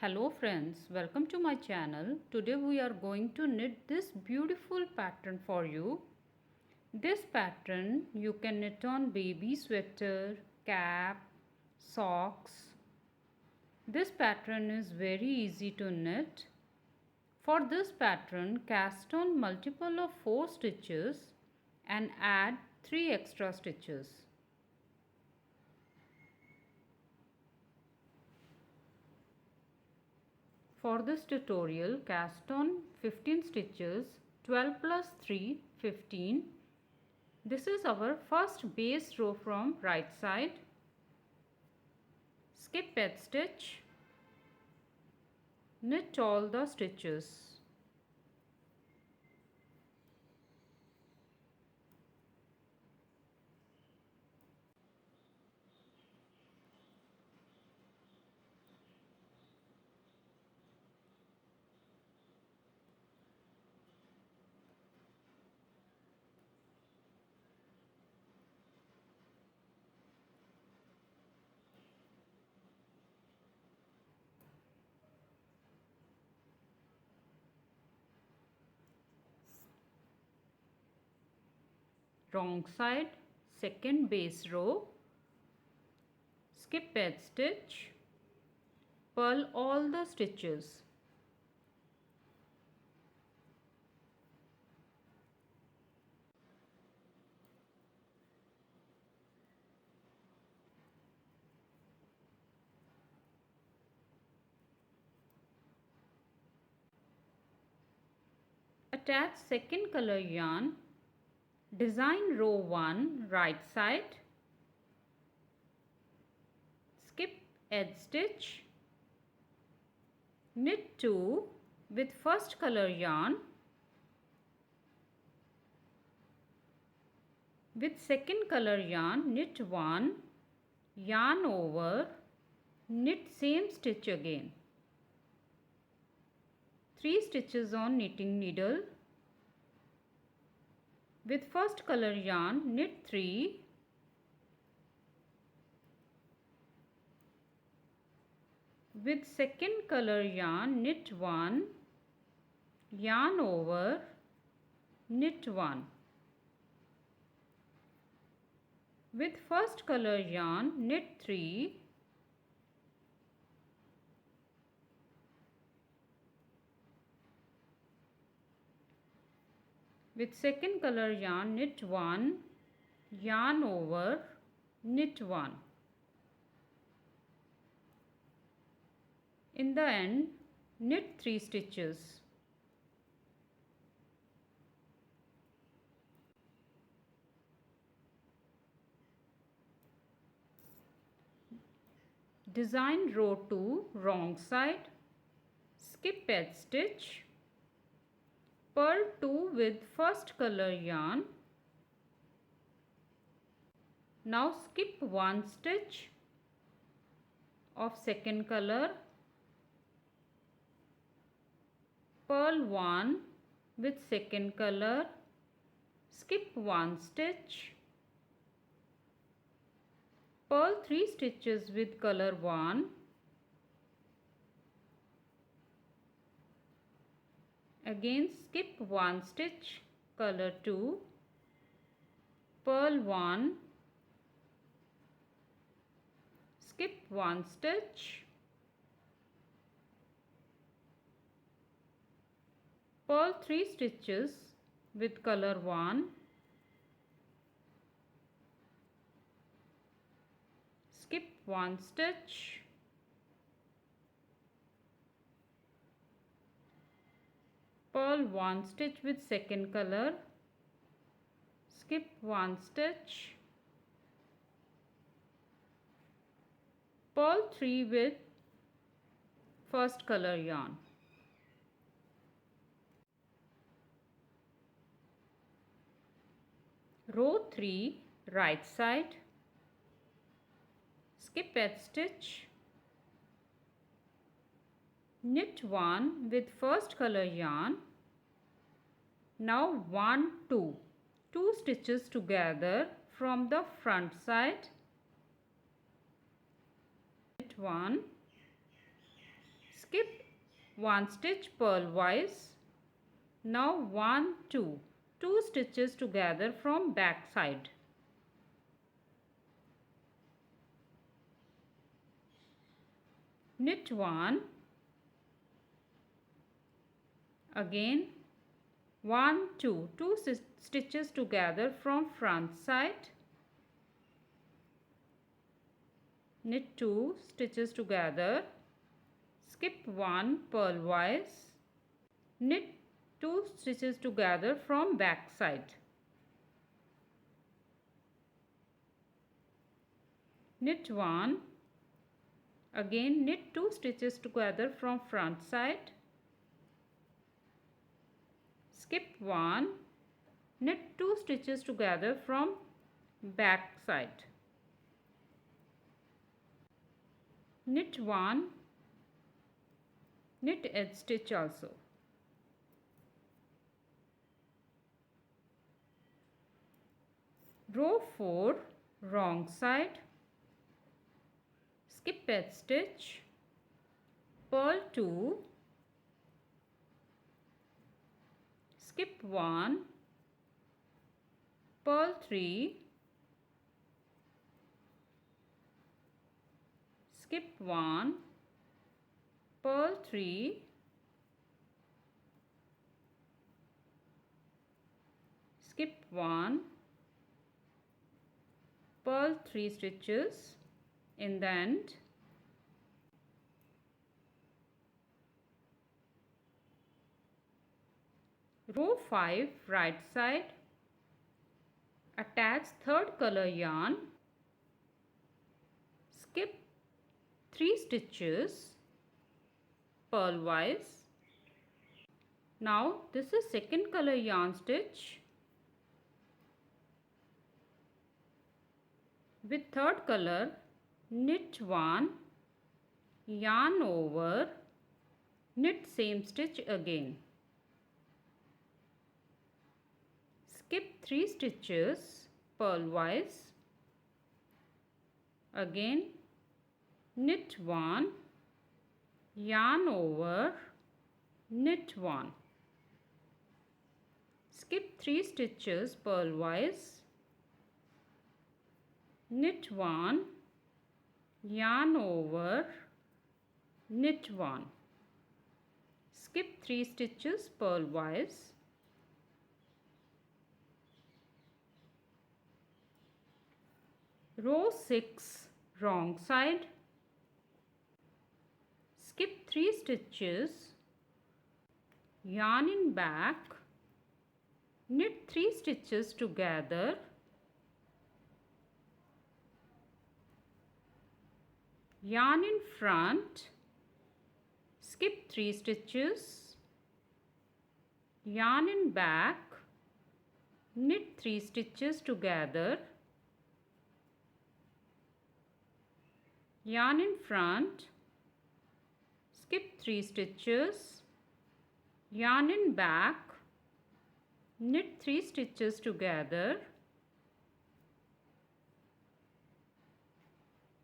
Hello friends, welcome to my channel. Today we are going to knit this beautiful pattern for you. This pattern you can knit on baby sweater, cap, socks. This pattern is very easy to knit. For this pattern, cast on multiple of 4 stitches and add 3 extra stitches. For this tutorial, cast on 15 stitches, 12 plus 3, 15. This is our first base row from right side. Skip edge stitch, knit all the stitches. Wrong side, second base row, skip edge stitch, purl all the stitches. Attach second color yarn. Design row 1 right side, skip edge stitch, knit 2 with first color yarn, with second color yarn knit 1, yarn over, knit same stitch again. 3 stitches on knitting needle. With first color yarn knit 3, with second color yarn knit 1, yarn over, knit 1. With first color yarn knit 3, with second color yarn knit 1, yarn over, knit 1. In the end, knit 3 stitches. Design row 2 wrong side, skip edge stitch, purl 2 with first color yarn. Now skip 1 stitch of second color, purl 1 with second color, skip 1 stitch, purl 3 stitches with color 1, again skip 1 stitch, color 2, purl 1, skip 1 stitch, purl 3 stitches with color 1, skip 1 stitch, purl 1 stitch with second color, skip 1 stitch, purl 3 with first color yarn. Row 3 right side, skip edge stitch, knit 1 with first color yarn. Now 1, 2 stitches together from the front side, knit 1, skip one stitch purlwise. Now 1 2 2 stitches together from back side. Knit 1, again 1 2 2 stitches together from front side. Knit 2 stitches together, skip 1 purlwise, knit 2 stitches together from back side. Knit 1, again knit 2 stitches together from front side, skip 1, knit 2 stitches together from back side. Knit 1, knit edge stitch also. Row 4, wrong side, skip edge stitch, purl 2, skip 1, purl 3, skip 1, purl 3, skip 1, purl 3 stitches in the end. Row 5, right side, attach third color yarn, skip 3 stitches purlwise. Now this is second color yarn stitch. With third color, knit 1, yarn over, knit same stitch again. Skip 3 stitches purlwise. Again knit 1, yarn over, knit 1. Skip 3 stitches purlwise. Knit 1, yarn over, knit 1. Skip 3 stitches purlwise. Row 6, wrong side, skip 3 stitches, yarn in back, knit 3 stitches together, yarn in front, skip 3 stitches, yarn in back, knit 3 stitches together, yarn in front, skip 3 stitches, yarn in back, knit 3 stitches together,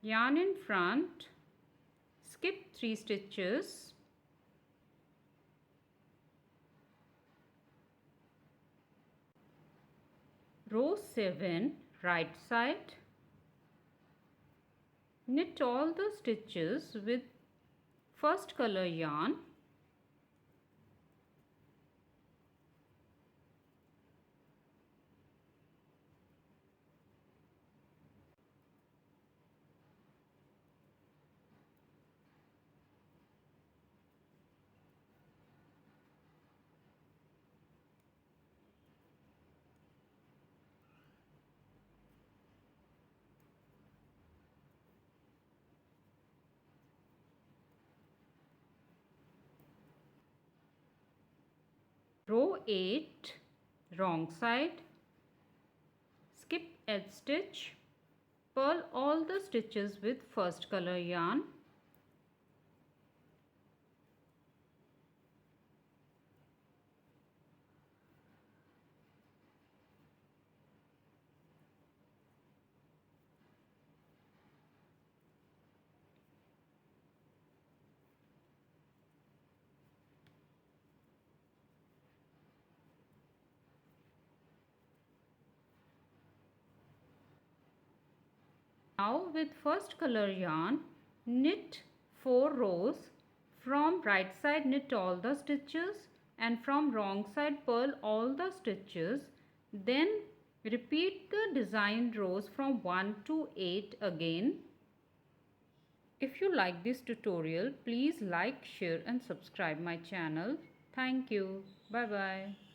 yarn in front, skip 3 stitches, row 7, right side, knit all the stitches with first color yarn. Row 8, wrong side, skip edge stitch, purl all the stitches with first color yarn. Now with first color yarn, knit 4 rows. From right side knit all the stitches and from wrong side purl all the stitches. Then repeat the designed rows from 1 to 8 again. If you like this tutorial, please like, share and subscribe my channel. Thank you. Bye bye.